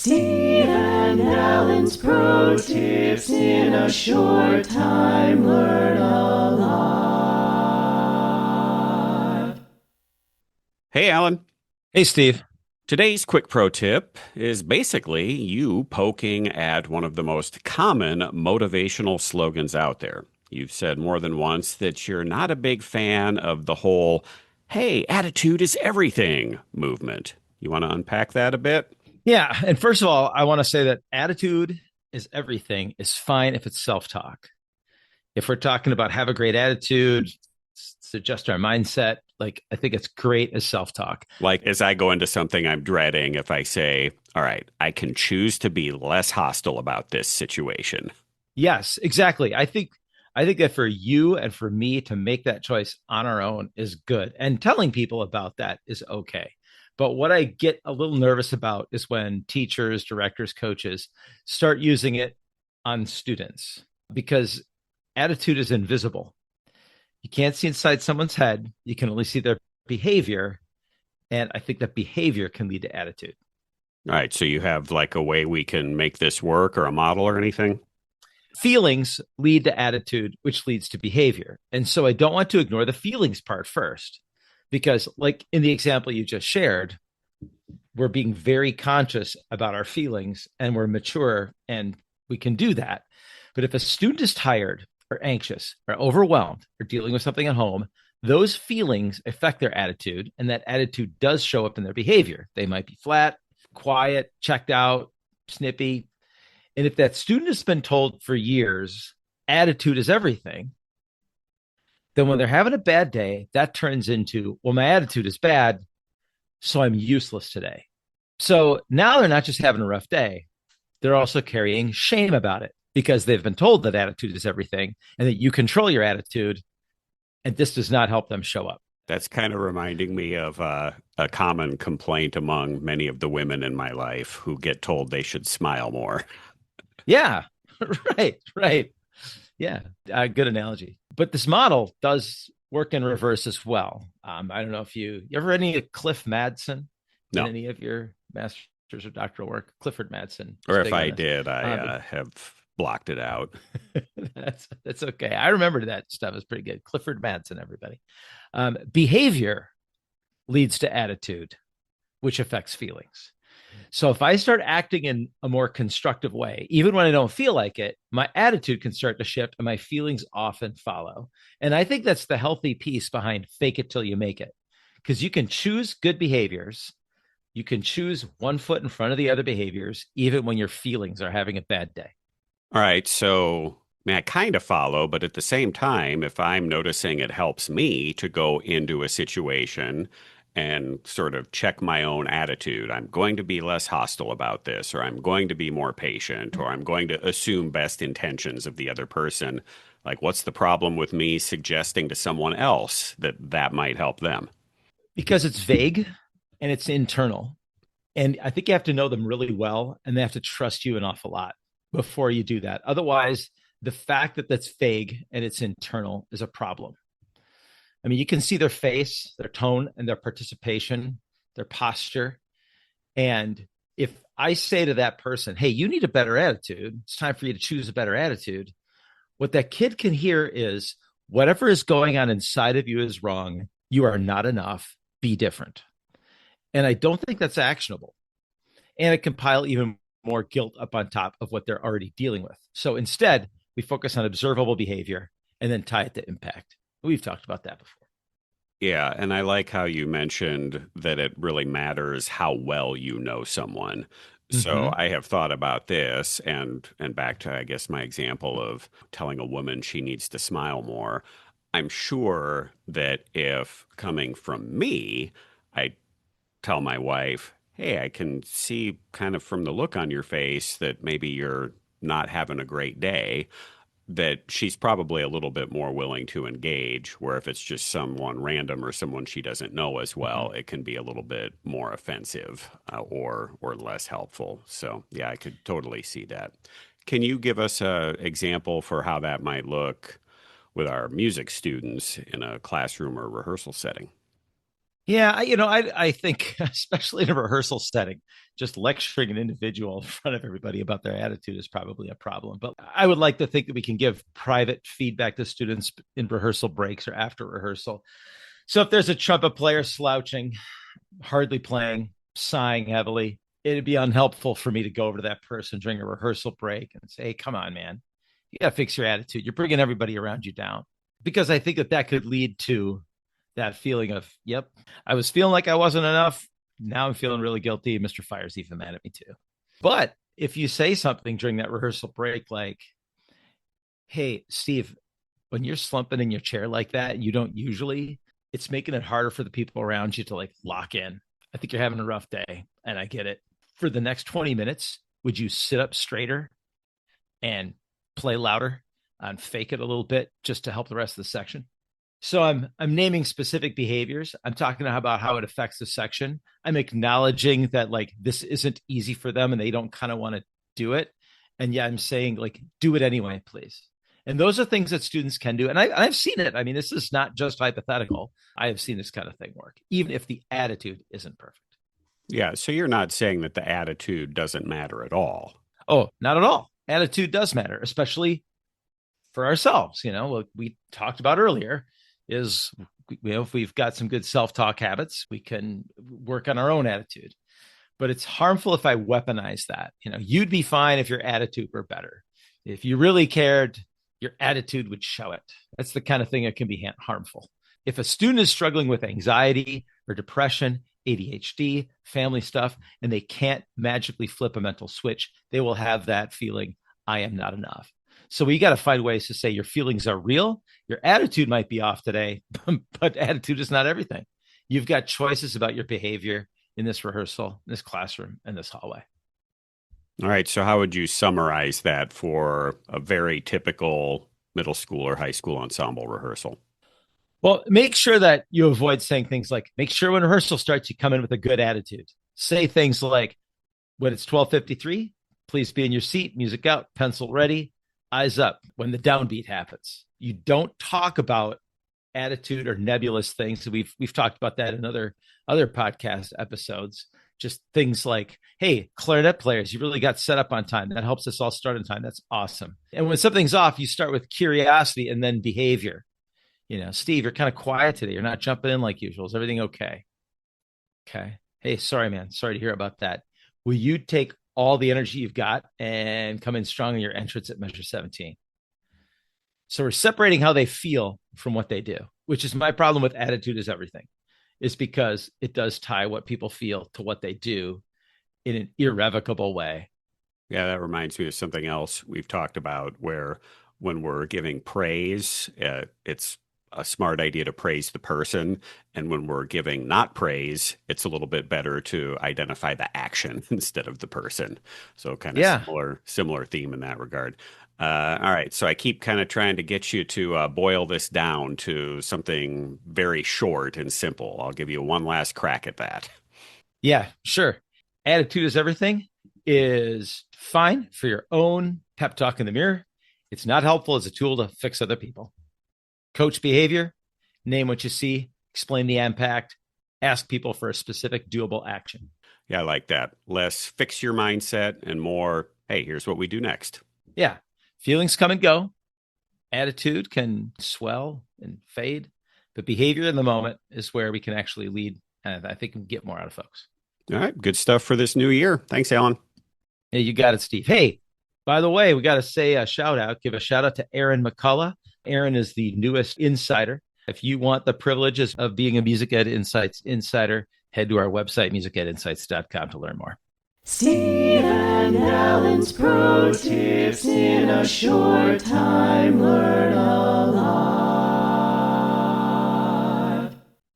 Steve and Alan's pro tips in a short time. Learn a lot. Hey, Alan. Hey, Steve. Today's quick pro tip is basically you poking at one of the most common motivational slogans out there. You've said more than once that you're not a big fan of the whole, hey, attitude is everything movement. You want to unpack that a bit? Yeah. And first of all, I want to say that attitude is everything is fine if it's self talk. If we're talking about have a great attitude, suggest our mindset, like I think it's great as self talk. Like, as I go into something I'm dreading, if I say, all right, I can choose to be less hostile about this situation. Yes, exactly. I think that for you and for me to make that choice on our own is good. And telling people about that is okay. But what I get a little nervous about is when teachers, directors, coaches start using it on students because attitude is invisible. You can't see inside someone's head, you can only see their behavior. And I think that behavior can lead to attitude. All right, so you have like a way we can make this work or a model or anything? Feelings lead to attitude, which leads to behavior. And so I don't want to ignore the feelings part first, because, like in the example you just shared, we're being very conscious about our feelings and we're mature and we can do that. But if a student is tired or anxious or overwhelmed or dealing with something at home, those feelings affect their attitude, and that attitude does show up in their behavior. They might be flat, quiet, checked out, snippy. And if that student has been told for years, attitude is everything, then when they're having a bad day, that turns into, well, my attitude is bad, so I'm useless today. So now they're not just having a rough day, they're also carrying shame about it because they've been told that attitude is everything and that you control your attitude. And this does not help them show up. That's kind of reminding me of a common complaint among many of the women in my life who get told they should smile more. Yeah, right, right. Yeah, good analogy. But this model does work in reverse as well. I don't know if you ever read any of Cliff Madsen in No, any of your master's or doctoral work. Clifford Madsen is or if big on I this. did, I Um, have blocked it out. that's okay. I remember that stuff is pretty good. Clifford Madsen, everybody. Behavior leads to attitude, which affects feelings. So if I start acting in a more constructive way, even when I don't feel like it, my attitude can start to shift and my feelings often follow. And I think that's the healthy piece behind fake it till you make it. Because you can choose good behaviors. You can choose one foot in front of the other behaviors, even when your feelings are having a bad day. All right, so I mean, I kind of follow, but at the same time, if I'm noticing it helps me to go into a situation and sort of check my own attitude, I'm going to be less hostile about this, or I'm going to be more patient, or I'm going to assume best intentions of the other person. Like, what's the problem with me suggesting to someone else that that might help them? Because it's vague and it's internal. And I think you have to know them really well and they have to trust you an awful lot before you do that. Otherwise, the fact that that's vague and it's internal is a problem. I mean, you can see their face, their tone, and their participation, their posture. And if I say to that person, hey, you need a better attitude, it's time for you to choose a better attitude, what that kid can hear is whatever is going on inside of you is wrong. You are not enough. Be different. And I don't think that's actionable. And it can pile even more guilt up on top of what they're already dealing with. So instead, we focus on observable behavior and then tie it to impact. We've talked about that before. Yeah, and I like how you mentioned that it really matters how well you know someone. So Mm-hmm. I have thought about this and back to I guess my example of telling a woman she needs to smile more. I'm sure that if coming from me, I tell my wife, "Hey, I can see kind of from the look on your face that maybe you're not having a great day." That she's probably a little bit more willing to engage, where if it's just someone random or someone she doesn't know as Mm-hmm. well, it can be a little bit more offensive or less helpful. So yeah, I could totally see that. Can you give us a example for how that might look with our music students in a classroom or rehearsal setting? Yeah, I think, especially in a rehearsal setting, just lecturing an individual in front of everybody about their attitude is probably a problem. But I would like to think that we can give private feedback to students in rehearsal breaks or after rehearsal. So if there's a trumpet player slouching, hardly playing, sighing heavily, it'd be unhelpful for me to go over to that person during a rehearsal break and say, hey, come on, man, you got to fix your attitude. You're bringing everybody around you down. Because I think that that could lead to that feeling of, yep, I was feeling like I wasn't enough. Now I'm feeling really guilty. Mr. Fire's even mad at me too. But if you say something during that rehearsal break, like, hey, Steve, when you're slumping in your chair like that, you don't usually, it's making it harder for the people around you to like lock in. I think you're having a rough day and I get it. For the next 20 minutes, would you sit up straighter and play louder and fake it a little bit just to help the rest of the section? So I'm naming specific behaviors. I'm talking about how it affects the section. I'm acknowledging that like this isn't easy for them and they don't kind of want to do it. And yeah, I'm saying like do it anyway, please. And those are things that students can do. And I've seen it. I mean, this is not just hypothetical. I have seen this kind of thing work, even if the attitude isn't perfect. Yeah, so you're not saying that the attitude doesn't matter at all. Oh, not at all. Attitude does matter, especially for ourselves. What we talked about earlier is, if we've got some good self-talk habits, we can work on our own attitude. But it's harmful if I weaponize that. You'd be fine if your attitude were better. If you really cared, your attitude would show it. That's the kind of thing that can be harmful. If a student is struggling with anxiety or depression, ADHD, family stuff, and they can't magically flip a mental switch, they will have that feeling, I am not enough. So we got to find ways to say your feelings are real. Your attitude might be off today, but attitude is not everything. You've got choices about your behavior in this rehearsal, in this classroom, and this hallway. All right, so how would you summarize that for a very typical middle school or high school ensemble rehearsal? Well, make sure that you avoid saying things like, make sure when rehearsal starts, you come in with a good attitude. Say things like, when it's 12:53, please be in your seat, music out, pencil ready, eyes up when the downbeat happens. You don't talk about attitude or nebulous things. We've talked about that in other podcast episodes. Just things like, hey, clarinet players, you really got set up on time. That helps us all start on time. That's awesome. And when something's off, you start with curiosity and then behavior. Steve, you're kind of quiet today. You're not jumping in like usual. Is everything okay? Okay. Hey, sorry, man. Sorry to hear about that. Will you take all the energy you've got and come in strong in your entrance at measure 17? So we're separating how they feel from what they do, which is my problem with attitude is everything, is because it does tie what people feel to what they do in an irrevocable way. Yeah, that reminds me of something else we've talked about where when we're giving praise, it's a smart idea to praise the person. And when we're giving not praise, it's a little bit better to identify the action instead of the person. So kind of Yeah. similar theme in that regard. All right. So I keep kind of trying to get you to boil this down to something very short and simple. I'll give you one last crack at that. Yeah, sure. Attitude is everything is fine for your own pep talk in the mirror. It's not helpful as a tool to fix other people. Coach behavior, name what you see, explain the impact, ask people for a specific doable action. Yeah, I like that. Less fix your mindset and more, hey, here's what we do next. Yeah. Feelings come and go. Attitude can swell and fade, but behavior in the moment is where we can actually lead. And I think we can get more out of folks. All right. Good stuff for this new year. Thanks, Alan. Yeah, you got it, Steve. Hey, by the way, we got to say a shout out, give a shout out to Aaron McCullough. Aaron is the newest insider. If you want the privileges of being a Music Ed Insights insider, head to our website, musicedinsights.com, to learn more. Steve and Alan's Pro Tips in a short time. Learn